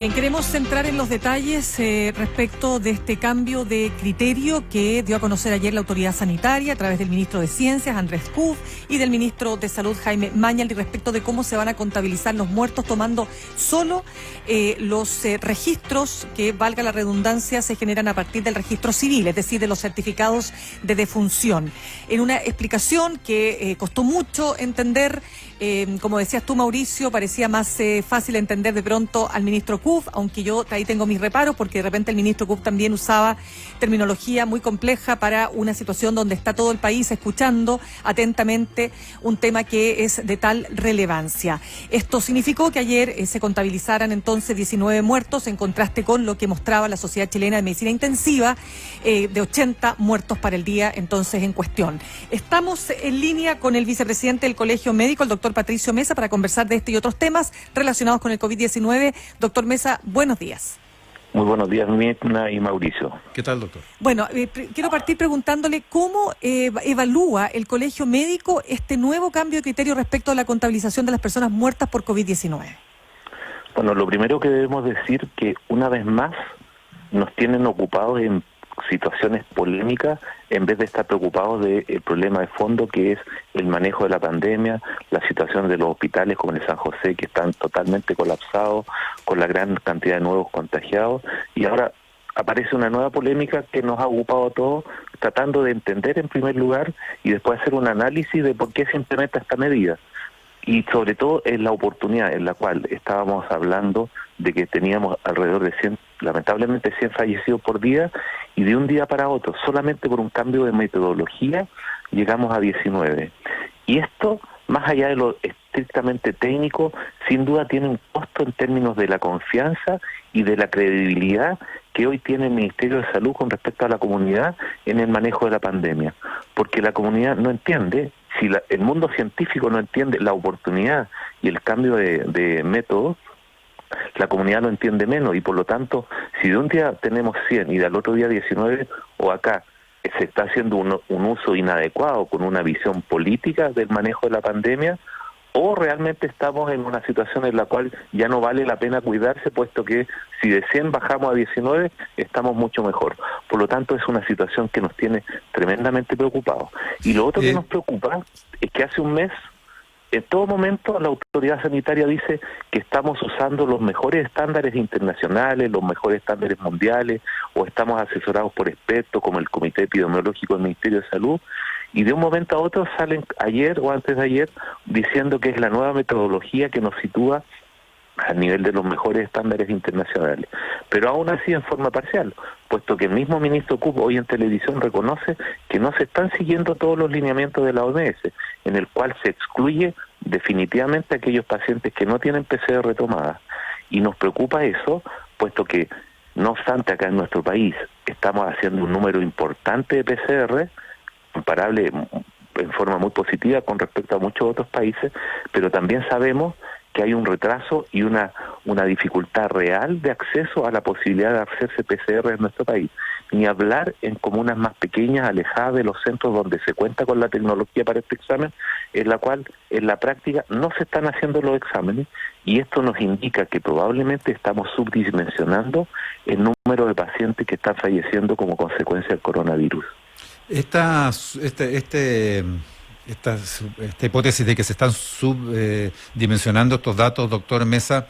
Queremos centrar en los detalles respecto de este cambio de criterio que dio a conocer ayer la autoridad sanitaria a través del ministro de Ciencias, Andrés Kuhn, y del ministro de Salud, Jaime Mañalich, respecto de cómo se van a contabilizar los muertos, tomando solo los registros que, valga la redundancia, se generan a partir del registro civil, es decir, de los certificados de defunción. En una explicación que costó mucho entender, como decías tú, Mauricio, parecía más fácil entender de pronto al ministro Kuhn, aunque yo ahí tengo mis reparos porque de repente el ministro Kuhn también usaba terminología muy compleja para una situación donde está todo el país escuchando atentamente un tema que es de tal relevancia. Esto significó que ayer se contabilizaran entonces 19 muertos en contraste con lo que mostraba la Sociedad Chilena de Medicina Intensiva, de 80 muertos para el día entonces en cuestión. Estamos en línea con el vicepresidente del Colegio Médico, el doctor Patricio Mesa, para conversar de este y otros temas relacionados con el COVID-19. Doctor Mesa, buenos días. Muy buenos días, Mirna y Mauricio. ¿Qué tal, doctor? Bueno, quiero partir preguntándole cómo evalúa el Colegio Médico este nuevo cambio de criterio respecto a la contabilización de las personas muertas por COVID-19. Bueno, lo primero que debemos decir que una vez más nos tienen ocupados en situaciones polémicas en vez de estar preocupados del problema de fondo, que es el manejo de la pandemia, la situación de los hospitales como el San José, que están totalmente colapsados con la gran cantidad de nuevos contagiados, y ahora aparece una nueva polémica que nos ha ocupado a todos, tratando de entender en primer lugar y después hacer un análisis de por qué se implementa esta medida. Y sobre todo en la oportunidad en la cual estábamos hablando de que teníamos alrededor de 100, lamentablemente 100 fallecidos por día, y de un día para otro, solamente por un cambio de metodología, llegamos a 19. Y esto, más allá de lo estrictamente técnico, sin duda tiene un costo en términos de la confianza y de la credibilidad que hoy tiene el Ministerio de Salud con respecto a la comunidad en el manejo de la pandemia. Porque la comunidad no entiende, si el mundo científico no entiende la oportunidad y el cambio de método, la comunidad lo entiende menos, y por lo tanto, si de un día tenemos 100 y del otro día 19, o acá se está haciendo un uso inadecuado con una visión política del manejo de la pandemia, o realmente estamos en una situación en la cual ya no vale la pena cuidarse, puesto que si de 100 bajamos a 19, estamos mucho mejor. Por lo tanto, es una situación que nos tiene tremendamente preocupados. Y lo otro que nos preocupa es que hace un mes, en todo momento, la autoridad sanitaria dice que estamos usando los mejores estándares internacionales, los mejores estándares mundiales, o estamos asesorados por expertos como el Comité Epidemiológico del Ministerio de Salud, y de un momento a otro salen ayer o antes de ayer diciendo que es la nueva metodología que nos sitúa a nivel de los mejores estándares internacionales, pero aún así en forma parcial, puesto que el mismo ministro Kuhn hoy en televisión reconoce que no se están siguiendo todos los lineamientos de la OMS, en el cual se excluye definitivamente a aquellos pacientes que no tienen PCR tomada. Y nos preocupa eso, puesto que, no obstante, acá en nuestro país estamos haciendo un número importante de PCR, comparable en forma muy positiva con respecto a muchos otros países, pero también sabemos que hay un retraso y una dificultad real de acceso a la posibilidad de hacerse PCR en nuestro país. Ni hablar en comunas más pequeñas, alejadas de los centros donde se cuenta con la tecnología para este examen, en la cual en la práctica no se están haciendo los exámenes, y esto nos indica que probablemente estamos subdimensionando el número de pacientes que están falleciendo como consecuencia del coronavirus. Esta hipótesis de que se están subdimensionando estos datos, doctor Mesa,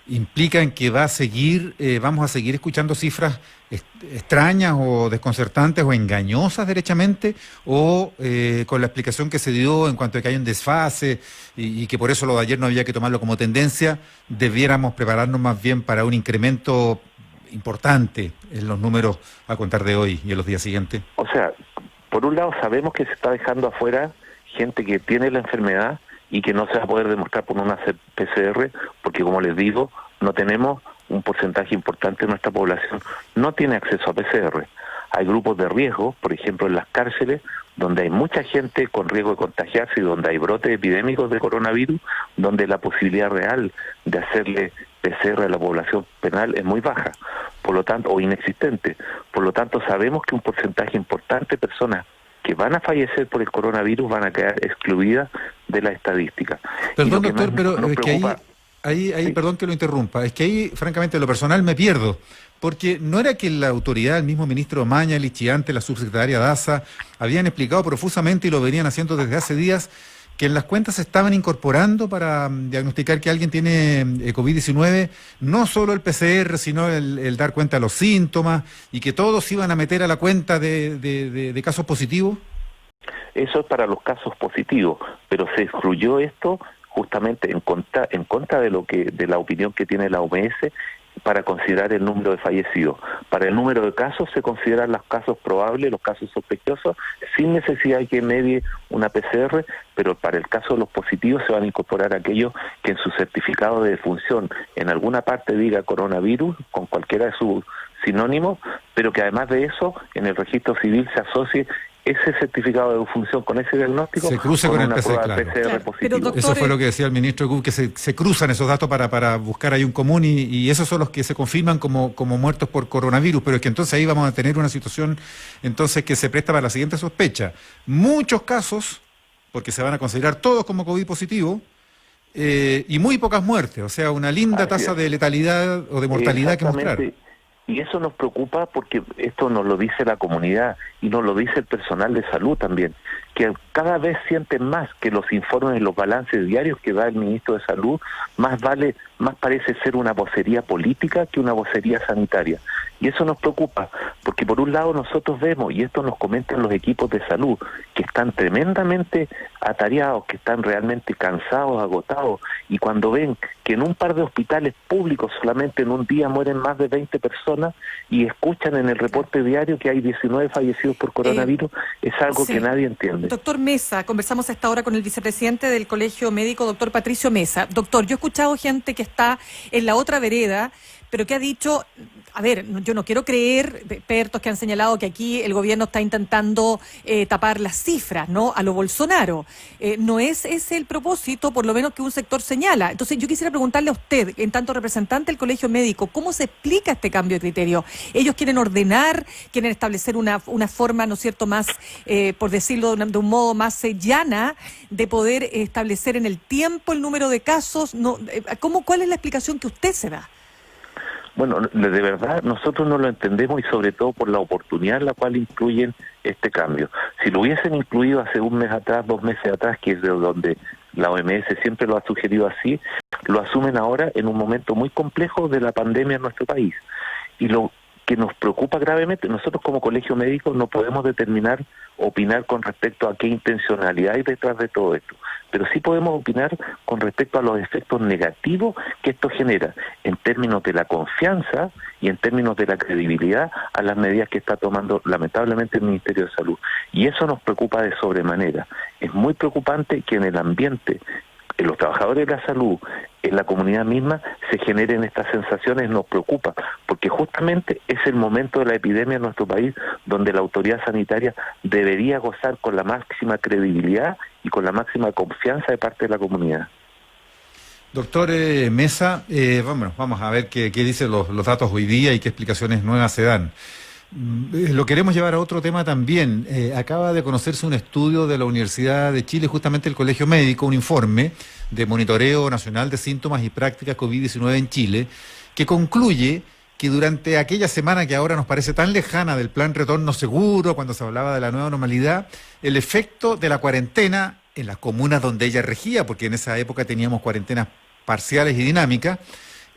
implica en que vamos a seguir escuchando cifras extrañas o desconcertantes o engañosas derechamente, o con la explicación que se dio en cuanto a que hay un desfase y que por eso lo de ayer no había que tomarlo como tendencia, debiéramos prepararnos más bien para un incremento importante en los números a contar de hoy y en los días siguientes? O sea, por un lado sabemos que se está dejando afuera gente que tiene la enfermedad y que no se va a poder demostrar por una PCR, porque como les digo, no tenemos un porcentaje importante de nuestra población, no tiene acceso a PCR. Hay grupos de riesgo, por ejemplo en las cárceles, donde hay mucha gente con riesgo de contagiarse y donde hay brotes epidémicos de coronavirus, donde la posibilidad real de hacerle PCR a la población penal es muy baja, por lo tanto, o inexistente. Por lo tanto, sabemos que un porcentaje importante de personas que van a fallecer por el coronavirus van a quedar excluidas de la estadística. Perdón, doctor, pero que ahí ahí, perdón que lo interrumpa, es que ahí, francamente, en lo personal me pierdo, porque no era que la autoridad, el mismo ministro Mañalich y antes la subsecretaria Daza, habían explicado profusamente, y lo venían haciendo desde hace días, que en las cuentas se estaban incorporando para diagnosticar que alguien tiene COVID-19, no solo el PCR, sino el dar cuenta de los síntomas, y que todos iban a meter a la cuenta de casos positivos. Eso es para los casos positivos, pero se excluyó esto justamente en contra de la opinión que tiene la OMS para considerar el número de fallecidos. Para el número de casos se consideran los casos probables, los casos sospechosos, sin necesidad de que medie una PCR, pero para el caso de los positivos se van a incorporar aquellos que en su certificado de defunción en alguna parte diga coronavirus, con cualquiera de sus sinónimos, pero que además de eso, en el registro civil se asocie ese certificado de defunción con ese diagnóstico, se cruza con el PCR, positivo. Eso fue lo que decía el ministro Gub, que se cruzan esos datos para buscar ahí un común, y esos son los que se confirman como muertos por coronavirus, pero es que entonces ahí vamos a tener una situación entonces que se presta para la siguiente sospecha. Muchos casos, porque se van a considerar todos como COVID positivo, y muy pocas muertes, o sea, una linda tasa de letalidad o de mortalidad que mostrar. Y eso nos preocupa porque esto nos lo dice la comunidad y nos lo dice el personal de salud también, que cada vez sienten más que los informes, los balances diarios que da el ministro de Salud, más parece ser una vocería política que una vocería sanitaria. Y eso nos preocupa, porque por un lado nosotros vemos, y esto nos comentan los equipos de salud, que están tremendamente atareados, que están realmente cansados, agotados, y cuando ven que en un par de hospitales públicos solamente en un día mueren más de 20 personas, y escuchan en el reporte diario que hay 19 fallecidos por coronavirus, es algo que nadie entiende. Doctor Mesa, conversamos a esta hora con el vicepresidente del Colegio Médico, doctor Patricio Mesa. Doctor, yo he escuchado gente que está en la otra vereda, pero que ha dicho, a ver, yo no quiero creer, expertos que han señalado que aquí el gobierno está intentando tapar las cifras, ¿no?, a lo Bolsonaro. No es ese el propósito, por lo menos que un sector señala. Entonces yo quisiera preguntarle a usted, en tanto representante del Colegio Médico, ¿cómo se explica este cambio de criterio? Ellos quieren ordenar, quieren establecer una forma, ¿no es cierto?, más, por decirlo de un modo más llana, de poder establecer en el tiempo el número de casos. No, ¿cuál es la explicación que usted se da? Bueno, de verdad nosotros no lo entendemos, y sobre todo por la oportunidad en la cual incluyen este cambio. Si lo hubiesen incluido hace un mes atrás, 2 meses atrás, que es de donde la OMS siempre lo ha sugerido así, lo asumen ahora en un momento muy complejo de la pandemia en nuestro país. Y lo que nos preocupa gravemente, nosotros como colegio médico no podemos opinar con respecto a qué intencionalidad hay detrás de todo esto, pero sí podemos opinar con respecto a los efectos negativos que esto genera en términos de la confianza y en términos de la credibilidad a las medidas que está tomando lamentablemente el Ministerio de Salud. Y eso nos preocupa de sobremanera. Es muy preocupante que en el ambiente, en los trabajadores de la salud, en la comunidad misma, se generen estas sensaciones. Nos preocupa, porque justamente es el momento de la epidemia en nuestro país donde la autoridad sanitaria debería gozar con la máxima credibilidad y con la máxima confianza de parte de la comunidad. Doctor Mesa, vamos a ver qué dicen los datos hoy día y qué explicaciones nuevas se dan. Lo queremos llevar a otro tema también. Acaba de conocerse un estudio de la Universidad de Chile, justamente el Colegio Médico, un informe de monitoreo nacional de síntomas y prácticas COVID-19 en Chile, que concluye que durante aquella semana que ahora nos parece tan lejana del plan retorno seguro, cuando se hablaba de la nueva normalidad, el efecto de la cuarentena en las comunas donde ella regía, porque en esa época teníamos cuarentenas parciales y dinámicas,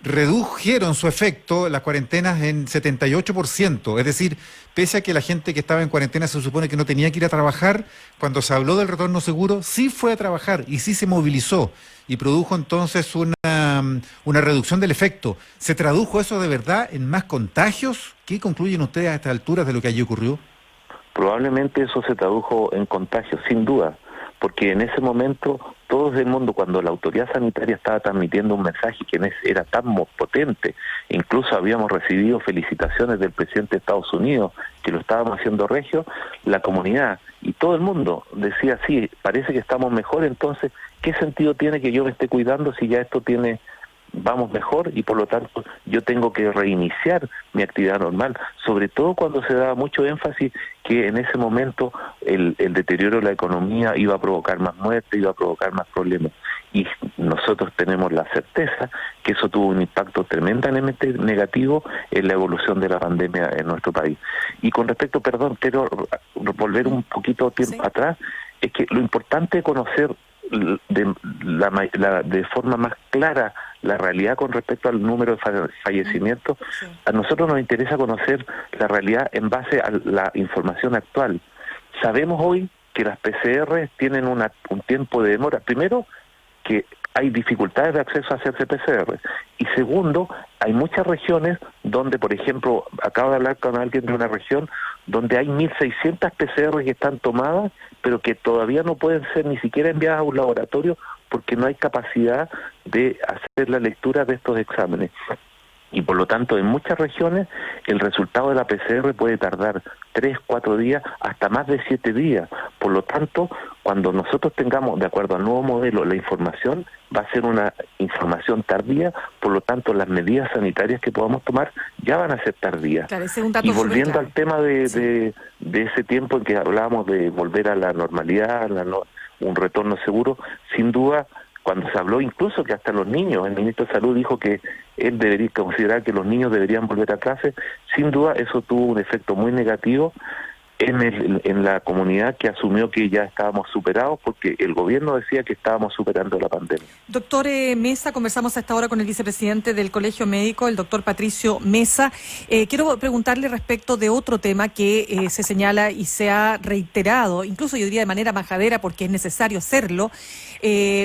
redujeron su efecto las cuarentenas en 78%, es decir, pese a que la gente que estaba en cuarentena se supone que no tenía que ir a trabajar, cuando se habló del retorno seguro, sí fue a trabajar y sí se movilizó y produjo entonces una reducción del efecto. ¿Se tradujo eso de verdad en más contagios? ¿Qué concluyen ustedes a estas alturas de lo que allí ocurrió? Probablemente eso se tradujo en contagios, sin duda, porque en ese momento todo el mundo, cuando la autoridad sanitaria estaba transmitiendo un mensaje que era tan potente, incluso habíamos recibido felicitaciones del presidente de Estados Unidos, que lo estábamos haciendo regio, la comunidad y todo el mundo decía, sí, parece que estamos mejor, entonces, ¿qué sentido tiene que yo me esté cuidando si ya esto vamos mejor y por lo tanto yo tengo que reiniciar mi actividad normal? Sobre todo cuando se daba mucho énfasis que en ese momento el deterioro de la economía iba a provocar más muerte, iba a provocar más problemas. Y nosotros tenemos la certeza que eso tuvo un impacto tremendamente negativo en la evolución de la pandemia en nuestro país. Y con respecto, perdón, quiero volver un poquito tiempo atrás, es que lo importante es conocer de forma más clara la realidad con respecto al número de fallecimientos. A nosotros nos interesa conocer la realidad en base a la información actual. Sabemos hoy que las PCR tienen un tiempo de demora. Primero, que hay dificultades de acceso a hacerse PCR. Y segundo, hay muchas regiones donde, por ejemplo, acabo de hablar con alguien de una región donde hay 1.600 PCR que están tomadas, pero que todavía no pueden ser ni siquiera enviadas a un laboratorio porque no hay capacidad de hacer la lectura de estos exámenes. Y por lo tanto, en muchas regiones, el resultado de la PCR puede tardar 3, 4 días, hasta más de 7 días. Por lo tanto, cuando nosotros tengamos, de acuerdo al nuevo modelo, la información, va a ser una información tardía, por lo tanto, las medidas sanitarias que podamos tomar ya van a ser tardías. Claro, ese es un dato y volviendo claro al tema de ese tiempo en que hablábamos de volver a la normalidad, un retorno seguro, sin duda, cuando se habló incluso que hasta los niños, el ministro de Salud dijo que él debería considerar que los niños deberían volver a clase, sin duda eso tuvo un efecto muy negativo en la comunidad, que asumió que ya estábamos superados, porque el gobierno decía que estábamos superando la pandemia. Doctor Mesa, conversamos a esta hora con el vicepresidente del Colegio Médico, el doctor Patricio Mesa. Quiero preguntarle respecto de otro tema que se señala y se ha reiterado, incluso yo diría de manera majadera, porque es necesario hacerlo,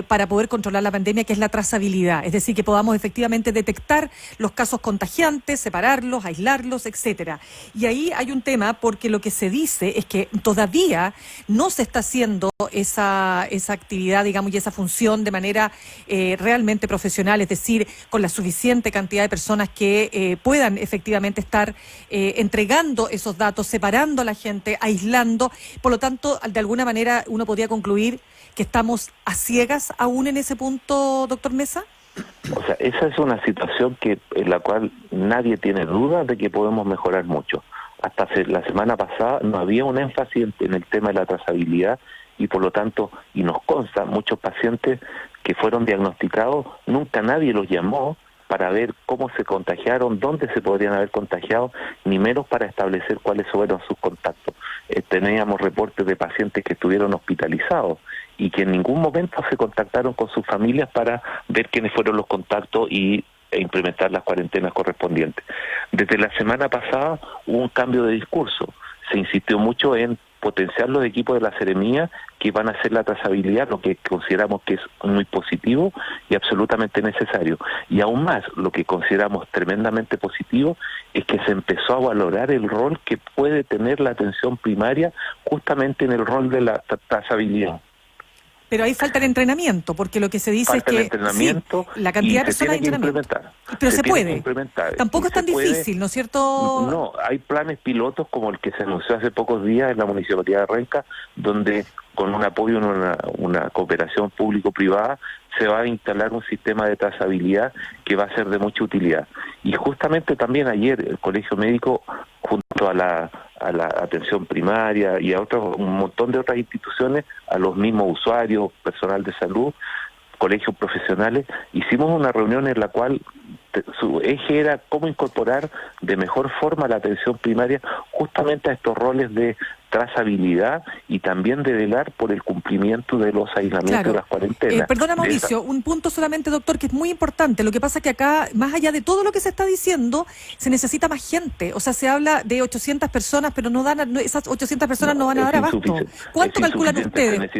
para poder controlar la pandemia, que es la trazabilidad. Es decir, que podamos efectivamente detectar los casos contagiantes, separarlos, aislarlos, etcétera. Y ahí hay un tema, porque lo que se dice es que todavía no se está haciendo esa actividad, digamos, y esa función de manera realmente profesional, es decir, con la suficiente cantidad de personas que puedan efectivamente estar entregando esos datos, separando a la gente, aislando. Por lo tanto, de alguna manera uno podría concluir que estamos a ciegas aún en ese punto, doctor Mesa. O sea, esa es una situación en la cual nadie tiene duda de que podemos mejorar mucho. Hasta la semana pasada no había un énfasis en el tema de la trazabilidad, y por lo tanto, y nos consta, muchos pacientes que fueron diagnosticados, nunca nadie los llamó para ver cómo se contagiaron, dónde se podrían haber contagiado, ni menos para establecer cuáles fueron sus contactos. Teníamos reportes de pacientes que estuvieron hospitalizados y que en ningún momento se contactaron con sus familias para ver quiénes fueron los contactos e implementar las cuarentenas correspondientes. Desde la semana pasada hubo un cambio de discurso. Se insistió mucho en potenciar los equipos de la Seremía que van a hacer la trazabilidad, lo que consideramos que es muy positivo y absolutamente necesario. Y aún más, lo que consideramos tremendamente positivo es que se empezó a valorar el rol que puede tener la atención primaria justamente en el rol de la trazabilidad. Pero ahí falta el entrenamiento, porque lo que se dice es que sí, la cantidad de personas de entrenamiento. Pero se puede. Tampoco es tan difícil, ¿no es cierto? No, hay planes pilotos como el que se anunció hace pocos días en la Municipalidad de Renca, donde con un apoyo en una cooperación público-privada se va a instalar un sistema de trazabilidad que va a ser de mucha utilidad. Y justamente también ayer el Colegio Médico, junto a la atención primaria y a un montón de otras instituciones, a los mismos usuarios, personal de salud, colegios profesionales, hicimos una reunión en la cual su eje era cómo incorporar de mejor forma la atención primaria justamente a estos roles de trazabilidad y también de velar por el cumplimiento de los aislamientos de las cuarentenas. Perdona, Mauricio, un punto solamente, doctor, que es muy importante. Lo que pasa es que acá, más allá de todo lo que se está diciendo, se necesita más gente. O sea, se habla de 800 personas, pero esas 800 personas no van a dar abasto. ¿Cuánto calculan ustedes?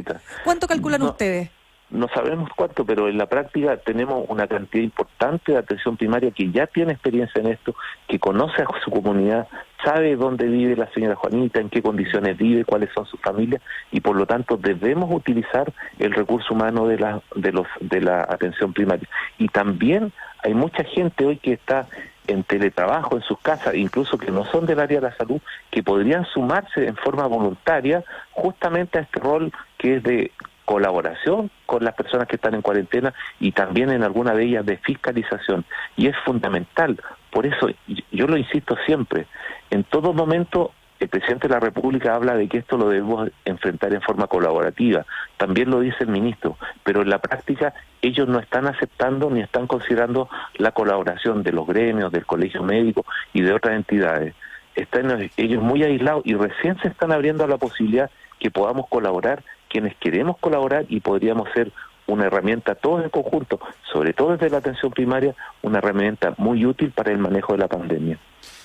¿Cuánto calculan ustedes? No sabemos cuánto, pero en la práctica tenemos una cantidad importante de atención primaria que ya tiene experiencia en esto, que conoce a su comunidad, sabe dónde vive la señora Juanita, en qué condiciones vive, cuáles son sus familias, y por lo tanto debemos utilizar el recurso humano de la atención primaria. Y también hay mucha gente hoy que está en teletrabajo en sus casas, incluso que no son del área de la salud, que podrían sumarse en forma voluntaria justamente a este rol que es de colaboración con las personas que están en cuarentena y también en alguna de ellas de fiscalización. Y es fundamental. Por eso yo lo insisto siempre, en todo momento el presidente de la República habla de que esto lo debemos enfrentar en forma colaborativa, también lo dice el ministro, pero en la práctica ellos no están aceptando ni están considerando la colaboración de los gremios, del colegio médico y de otras entidades. Están ellos muy aislados y recién se están abriendo a la posibilidad que podamos colaborar, quienes queremos colaborar, y podríamos ser una herramienta todos en conjunto, sobre todo desde la atención primaria, una herramienta muy útil para el manejo de la pandemia.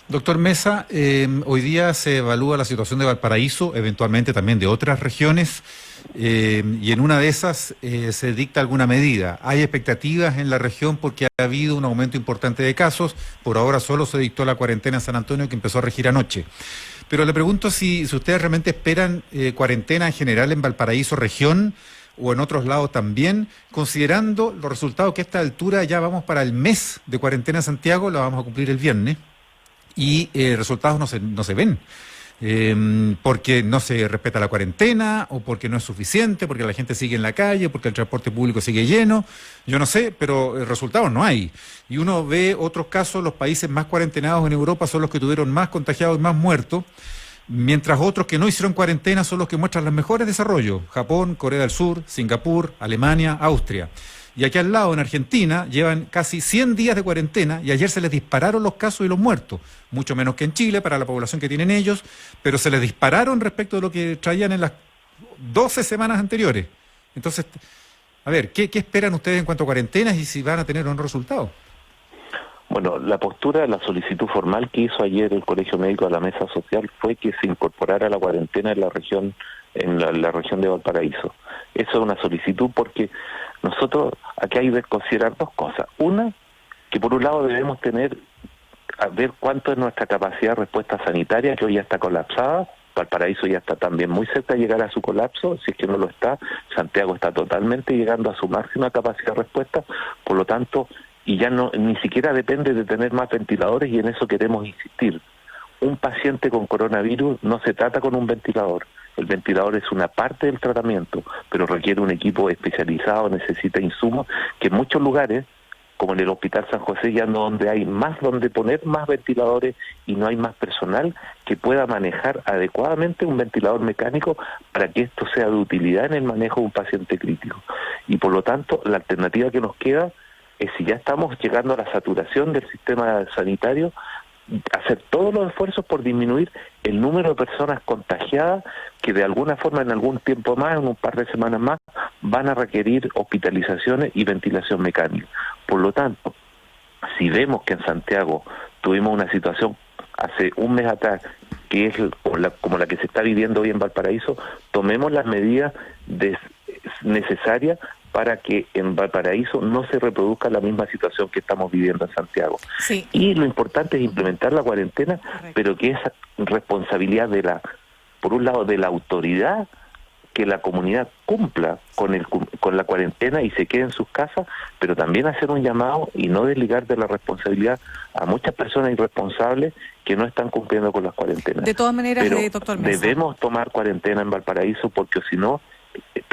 Doctor Mesa, hoy día se evalúa la situación de Valparaíso, eventualmente también de otras regiones, y en una de esas se dicta alguna medida. Hay expectativas en la región porque ha habido un aumento importante de casos. Por ahora solo se dictó la cuarentena en San Antonio, que empezó a regir anoche. Pero le pregunto si ustedes realmente esperan cuarentena en general en Valparaíso región o en otros lados también, considerando los resultados que a esta altura ya vamos para el mes de cuarentena en Santiago, la vamos a cumplir el viernes. Y resultados no se ven, porque no se respeta la cuarentena, o porque no es suficiente, porque la gente sigue en la calle, porque el transporte público sigue lleno, yo no sé, pero resultados no hay. Y uno ve otros casos, los países más cuarentenados en Europa son los que tuvieron más contagiados y más muertos, mientras otros que no hicieron cuarentena son los que muestran los mejores desarrollos: Japón, Corea del Sur, Singapur, Alemania, Austria. Y aquí al lado, en Argentina, llevan casi 100 días de cuarentena y ayer se les dispararon los casos y los muertos. Mucho menos que en Chile, para la población que tienen ellos, pero se les dispararon respecto de lo que traían en las 12 semanas anteriores. Entonces, a ver, ¿qué esperan ustedes en cuanto a cuarentenas y si van a tener un resultado? Bueno, la postura, la solicitud formal que hizo ayer el Colegio Médico a la Mesa Social fue que se incorporara la cuarentena en la región, la región de Valparaíso. Eso es una solicitud porque nosotros aquí hay que considerar dos cosas. Una, que por un lado debemos a ver cuánto es nuestra capacidad de respuesta sanitaria, que hoy ya está colapsada. Valparaíso ya está también muy cerca de llegar a su colapso, si es que no lo está. Santiago está totalmente llegando a su máxima capacidad de respuesta, por lo tanto, y ya no ni siquiera depende de tener más ventiladores, y en eso queremos insistir. Un paciente con coronavirus no se trata con un ventilador. El ventilador es una parte del tratamiento, pero requiere un equipo especializado, necesita insumos, que en muchos lugares, como en el Hospital San José, ya no donde hay más, donde poner más ventiladores y no hay más personal que pueda manejar adecuadamente un ventilador mecánico para que esto sea de utilidad en el manejo de un paciente crítico. Y por lo tanto, la alternativa que nos queda es, si ya estamos llegando a la saturación del sistema sanitario, hacer todos los esfuerzos por disminuir el número de personas contagiadas que de alguna forma en algún tiempo más, en un par de semanas más, van a requerir hospitalizaciones y ventilación mecánica. Por lo tanto, si vemos que en Santiago tuvimos una situación hace un mes atrás que es como la que se está viviendo hoy en Valparaíso, tomemos las medidas necesarias para que en Valparaíso no se reproduzca la misma situación que estamos viviendo en Santiago. Sí. Y lo importante es implementar la cuarentena, correcto, pero que es responsabilidad por un lado, de la autoridad, que la comunidad cumpla con la cuarentena y se quede en sus casas, pero también hacer un llamado y no desligar de la responsabilidad a muchas personas irresponsables que no están cumpliendo con las cuarentenas. De todas maneras, pero doctor Mesa, debemos tomar cuarentena en Valparaíso, porque si no,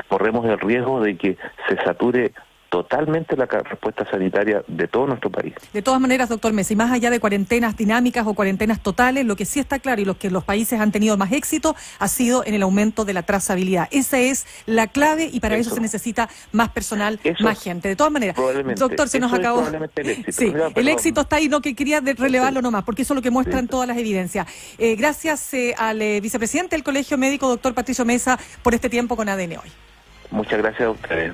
corremos el riesgo de que se sature totalmente la respuesta sanitaria de todo nuestro país. De todas maneras, doctor Mesa, y más allá de cuarentenas dinámicas o cuarentenas totales, lo que sí está claro y lo que los países han tenido más éxito ha sido en el aumento de la trazabilidad. Esa es la clave, y para eso se necesita más personal, más gente. De todas maneras, doctor, se nos acabó. El éxito. Sí, el éxito está ahí, no, que quería relevarlo nomás, porque eso es lo que muestran todas las evidencias. Gracias al vicepresidente del Colegio Médico, doctor Patricio Mesa, por este tiempo con ADN Hoy. Muchas gracias a ustedes.